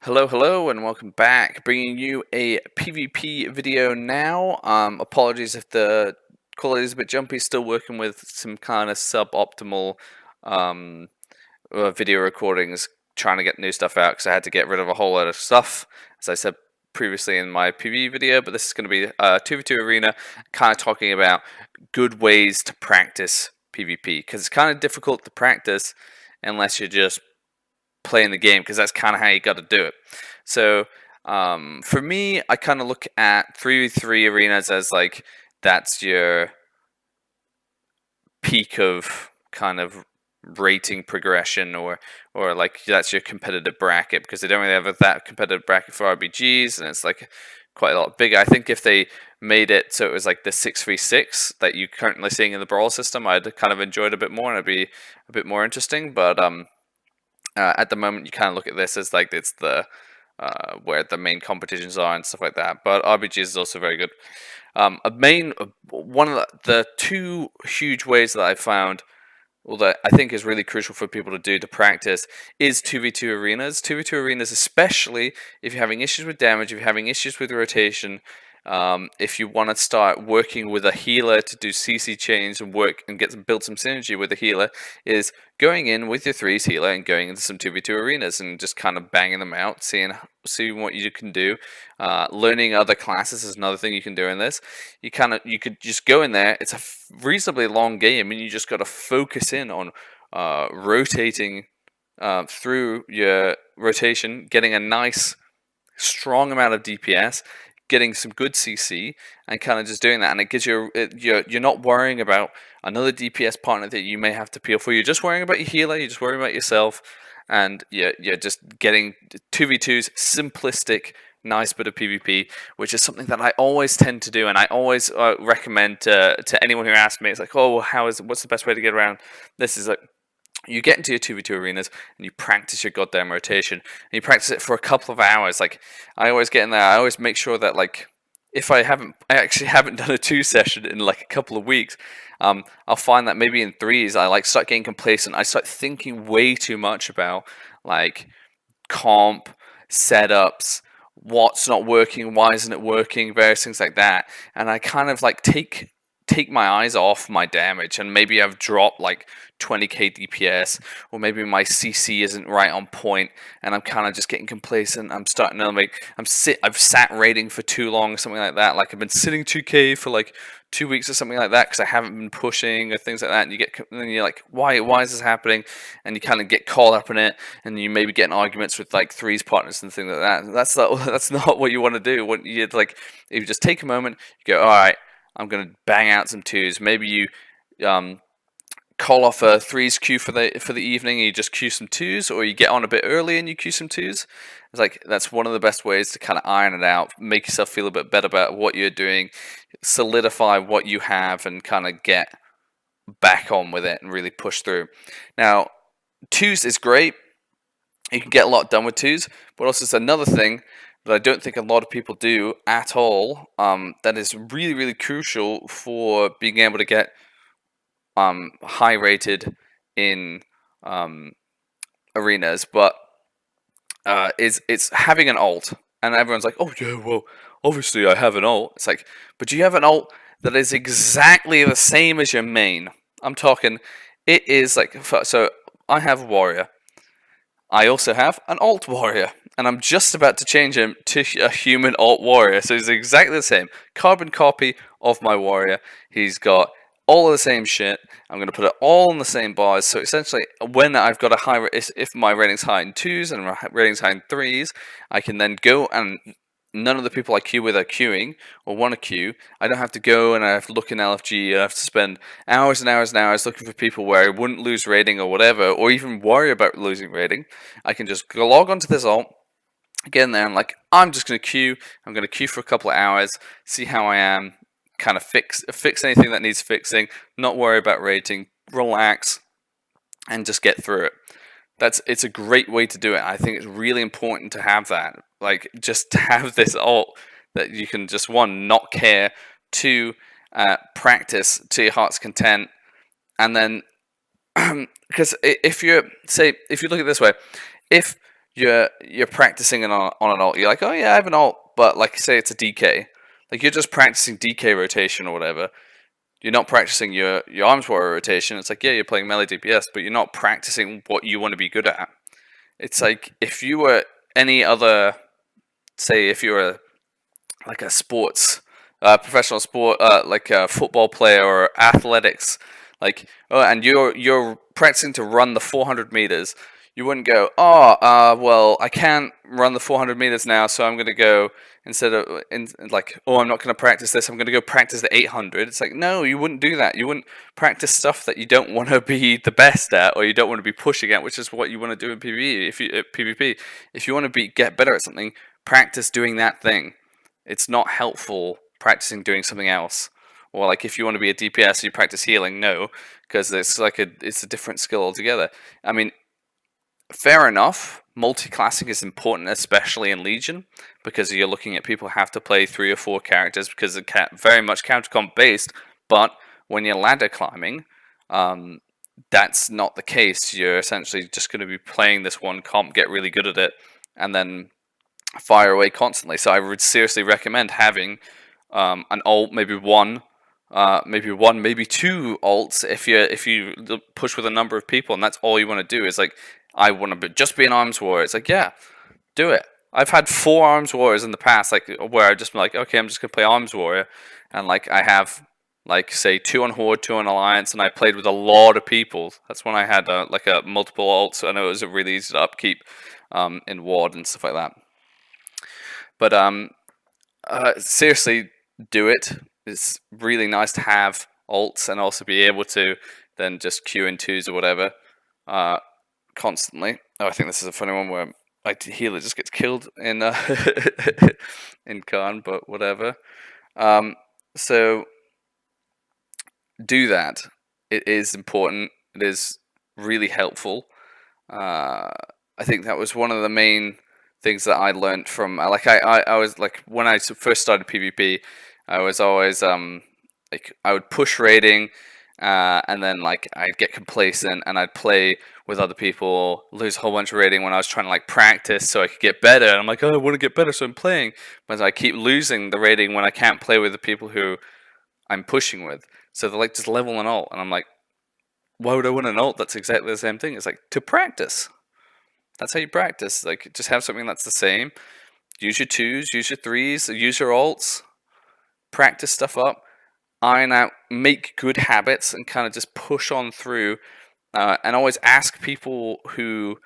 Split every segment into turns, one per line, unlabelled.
Hello, hello, and welcome back. Bringing you a PvP video now. Apologies if the quality is a bit jumpy. Still working with some kind of suboptimal um, video recordings, trying to get new stuff out because I had to get rid of a whole lot of stuff, as I said previously in my PvE video. But this is going to be a 2v2 arena, kind of talking about good ways to practice PvP because it's kind of difficult to practice unless you're just playing the game, because that's kind of how you got to do it. So for me, I kind of look at 3v3 arenas as like that's your peak of kind of rating progression, or like that's your competitive bracket, because they don't really have that competitive bracket for RBGs, and it's like quite a lot bigger. I think if they made it so it was like the 6v6 that you're currently seeing in the brawl system, I'd kind of enjoy it a bit more and it'd be a bit more interesting. But at the moment, you kind of look at this as like it's the where the main competitions are and stuff like that. But RBGs is also very good. One of the two huge ways that I found, well, that I think is really crucial for people to do to practice, is 2v2 arenas. 2v2 arenas, especially if you're having issues with damage, if you're having issues with rotation, if you want to start working with a healer to do CC chains and work and build some synergy with a healer, is going in with your threes healer and going into some 2v2 arenas and just kind of banging them out, seeing what you can do. Learning other classes is another thing you can do in this. You could just go in there. It's a reasonably long game, and you just got to focus in on rotating through your rotation, getting a nice strong amount of DPS, getting some good CC, and kind of just doing that. And it gives you're not worrying about another DPS partner that you may have to peel for. You're just worrying about your healer. You're just worrying about yourself, and you're just getting 2v2s, simplistic, nice bit of PvP, which is something that I always tend to do, and I always recommend to anyone who asks me. It's like, oh, well, what's the best way to get around this? Is like, you get into your 2v2 arenas and you practice your goddamn rotation, and you practice it for a couple of hours. Like, I always get in there, I always make sure that, like, if I actually haven't done a 2 session in like a couple of weeks, I'll find that maybe in 3s I like start getting complacent. I start thinking way too much about like comp, setups, what's not working, why isn't it working, various things like that, and I kind of like take my eyes off my damage, and maybe I've dropped like 20k DPS, or maybe my CC isn't right on point, and I'm kind of just getting complacent. I'm starting to like I've sat raiding for too long or something like that. Like I've been sitting 2k for like 2 weeks or something like that because I haven't been pushing or things like that. And then you're like, why is this happening? And you kind of get caught up in it, and you maybe get in arguments with like threes partners and things like that. That's not what you want to do. What you like, if you just take a moment, you go, all right, I'm going to bang out some 2s. Maybe you call off a 3s queue for the evening, and you just queue some 2s, or you get on a bit early and you queue some 2s. It's like, that's one of the best ways to kind of iron it out, make yourself feel a bit better about what you're doing, solidify what you have, and kind of get back on with it and really push through. Now, 2s is great. You can get a lot done with 2s, but also it's another thing that I don't think a lot of people do at all, that is really, really crucial for being able to get high rated in arenas, but it's having an ult. And everyone's like, oh yeah, well, obviously I have an ult. It's like, but you have an ult that is exactly the same as your main. I'm talking, it is like, so I have warrior. I also have an alt warrior, and I'm just about to change him to a human alt warrior. So he's exactly the same, carbon copy of my warrior. He's got all of the same shit. I'm going to put it all in the same bars. So essentially, when I've got a high, if my rating's high in 2s and my rating's high in 3s, I can then go, and none of the people I queue with are queuing or want to queue. I don't have to go and I have to look in LFG. I have to spend hours and hours and hours looking for people where I wouldn't lose rating or whatever, or even worry about losing rating. I can just go log onto this alt, get in there, and like, I'm just going to queue. I'm going to queue for a couple of hours, see how I am, kind of fix anything that needs fixing, not worry about rating, relax, and just get through it. It's a great way to do it. I think it's really important to have that. Like, just to have this ult that you can just, one, not care, two, practice to your heart's content, and then because if you look at it this way, if you're practicing on an ult. You're like, oh yeah, I have an ult, but like say it's a DK, like you're just practicing DK rotation or whatever. You're not practicing your arms warrior rotation. It's like, yeah, you're playing melee DPS, but you're not practicing what you want to be good at. It's like if you were any other, say, if you were like a sports, professional sport, like a football player or athletics, like, oh, and you're practicing to run the 400 meters. You wouldn't go, oh, well, I can't run the 400 meters now, so I'm gonna go instead of like, oh, I'm not gonna practice this. I'm gonna go practice the 800. It's like, no, you wouldn't do that. You wouldn't practice stuff that you don't want to be the best at, or you don't want to be pushing at, which is what you want to do in PvE. PvP, if you want to get better at something, practice doing that thing. It's not helpful practicing doing something else. Or like if you want to be a DPS, you practice healing. No, because it's a different skill altogether. I mean, fair enough. Multi-classing is important, especially in Legion, because you're looking at people who have to play 3 or 4 characters because it's very much counter-comp based. But when you're ladder climbing, that's not the case. You're essentially just going to be playing this one comp, get really good at it, and then fire away constantly. So I would seriously recommend having an ult, maybe one, maybe 2 ults if you push with a number of people, and that's all you want to do. Is like, I want to just be an arms warrior. It's like, yeah, do it. I've had 4 arms warriors in the past, like where I just been like, okay, I'm just gonna play arms warrior, and like I have like say 2 on horde, 2 on alliance, and I played with a lot of people. That's when I had like a multiple ults. I know it was really easy to upkeep in ward and stuff like that. But seriously, do it. It's really nice to have ults and also be able to then just queue in 2s or whatever constantly. Oh, I think this is a funny one where my healer just gets killed in in Khan, but whatever. So do that. It is important. It is really helpful. I think that was one of the main things that I learned from like I was like when I first started PvP, I was always like I would push raiding, and then like I'd get complacent and I'd play with other people, lose a whole bunch of raiding when I was trying to like practice so I could get better. And I'm like, oh, I want to get better, so I'm playing, but I keep losing the raiding when I can't play with the people who I'm pushing with. So they're like, just level an ult, and I'm like, why would I win an ult? That's exactly the same thing. It's like, to practice. That's how you practice. Like, just have something that's the same. Use your 2s, use your 3s, use your ults. Practice stuff up. Iron out, make good habits, and kind of just push on through. And always ask people who,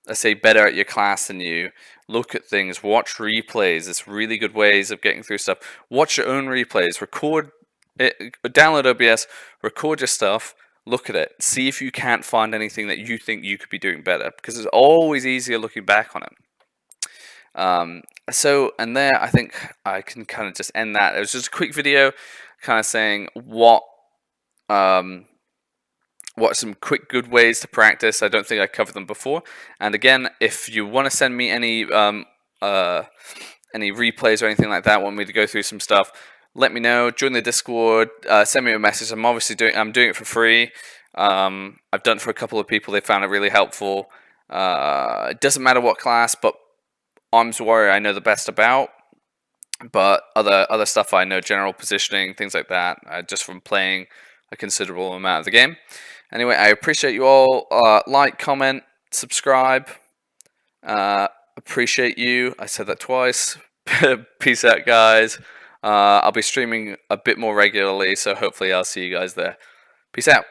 let's say, better at your class than you. Look at things. Watch replays. It's really good ways of getting through stuff. Watch your own replays. Record it. Download OBS. Record your stuff. Look at it. See if you can't find anything that you think you could be doing better, because it's always easier looking back on it. So, and there, I think I can kind of just end that. It was just a quick video, kind of saying what some quick good ways to practice. I don't think I covered them before. And again, if you want to send me any replays or anything like that, want me to go through some stuff, let me know. Join the Discord. Send me a message. I'm doing it for free. I've done it for a couple of people. They found it really helpful. It doesn't matter what class, but Arms Warrior I know the best about. But other stuff I know, general positioning, things like that, just from playing a considerable amount of the game. Anyway, I appreciate you all. Like, comment, subscribe. Appreciate you. I said that twice. Peace out, guys. I'll be streaming a bit more regularly, so hopefully I'll see you guys there. Peace out.